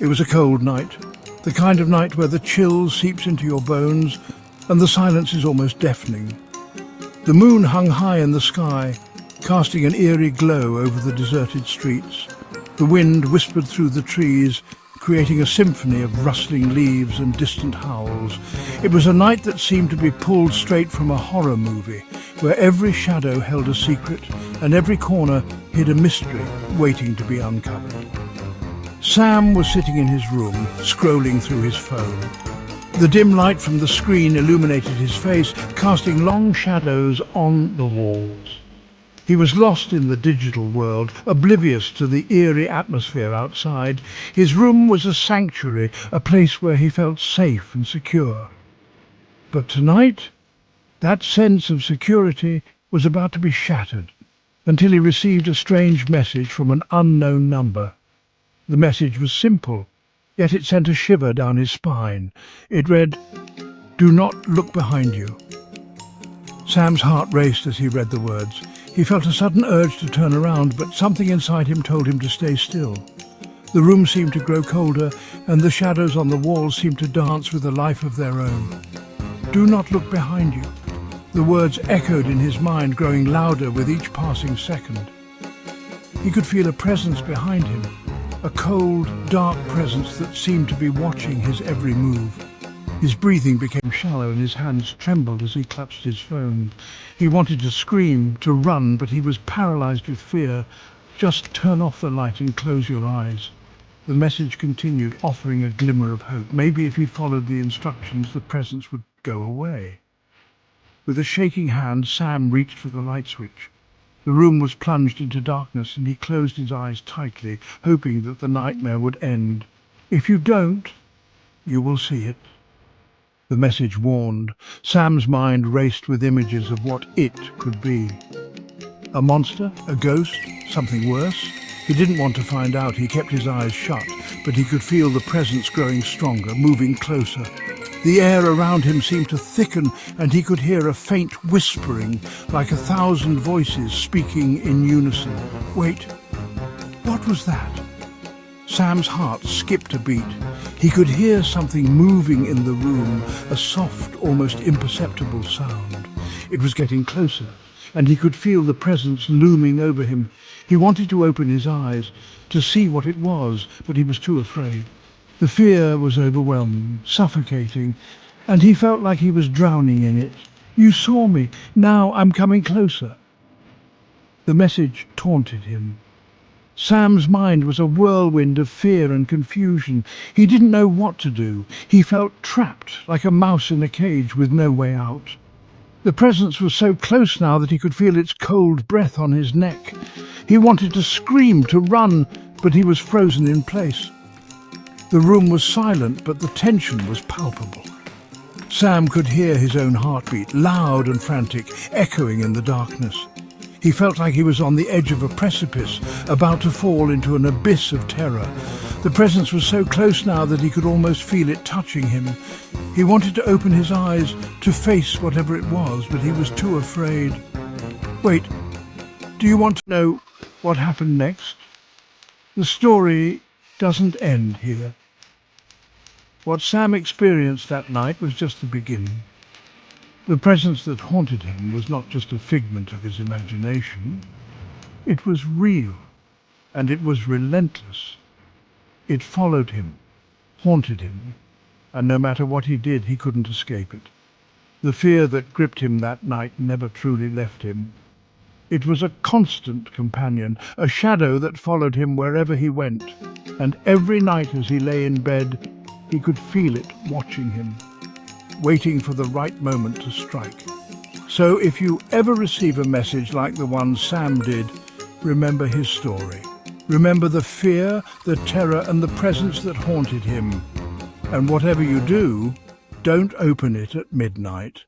It was a cold night, the kind of night where the chill seeps into your bones and the silence is almost deafening. The moon hung high in the sky, casting an eerie glow over the deserted streets. The wind whispered through the trees, creating a symphony of rustling leaves and distant howls. It was a night that seemed to be pulled straight from a horror movie, where every shadow held a secret and every corner hid a mystery waiting to be uncovered. Sam was sitting in his room, scrolling through his phone. The dim light from the screen illuminated his face, casting long shadows on the walls. He was lost in the digital world, oblivious to the eerie atmosphere outside. His room was a sanctuary, a place where he felt safe and secure. But tonight, that sense of security was about to be shattered, until he received a strange message from an unknown number. The message was simple, yet it sent a shiver down his spine. It read, "Do not look behind you." Sam's heart raced as he read the words. He felt a sudden urge to turn around, but something inside him told him to stay still. The room seemed to grow colder, and the shadows on the walls seemed to dance with a life of their own. "Do not look behind you." The words echoed in his mind, growing louder with each passing second. He could feel a presence behind him, a cold, dark presence that seemed to be watching his every move. His breathing became shallow and his hands trembled as he clutched his phone. He wanted to scream, to run, but he was paralyzed with fear. "Just turn off the light and close your eyes." The message continued, offering a glimmer of hope. Maybe if he followed the instructions, the presence would go away. With a shaking hand, Sam reached for the light switch. The room was plunged into darkness, and he closed his eyes tightly, hoping that the nightmare would end. "If you don't, you will see it," the message warned. Sam's mind raced with images of what it could be. A monster? A ghost? Something worse? He didn't want to find out. He kept his eyes shut, but he could feel the presence growing stronger, moving closer. The air around him seemed to thicken, and he could hear a faint whispering, like 1,000 voices speaking in unison. Wait, what was that? Sam's heart skipped a beat. He could hear something moving in the room, a soft, almost imperceptible sound. It was getting closer, and he could feel the presence looming over him. He wanted to open his eyes, to see what it was, but he was too afraid. The fear was overwhelming, suffocating, and he felt like he was drowning in it. "You saw me. Now I'm coming closer." The message taunted him. Sam's mind was a whirlwind of fear and confusion. He didn't know what to do. He felt trapped, like a mouse in a cage with no way out. The presence was so close now that he could feel its cold breath on his neck. He wanted to scream, to run, but he was frozen in place. The room was silent, but the tension was palpable. Sam could hear his own heartbeat, loud and frantic, echoing in the darkness. He felt like he was on the edge of a precipice, about to fall into an abyss of terror. The presence was so close now that he could almost feel it touching him. He wanted to open his eyes, to face whatever it was, but he was too afraid. "Wait, do you want to know what happened next?" The story doesn't end here. What Sam experienced that night was just the beginning. The presence that haunted him was not just a figment of his imagination. It was real, and it was relentless. It followed him, haunted him, and no matter what he did, he couldn't escape it. The fear that gripped him that night never truly left him. It was a constant companion, a shadow that followed him wherever he went, and every night as he lay in bed, he could feel it watching him, waiting for the right moment to strike. So if you ever receive a message like the one Sam did, remember his story. Remember the fear, the terror, and the presence that haunted him. And whatever you do, don't open it at midnight.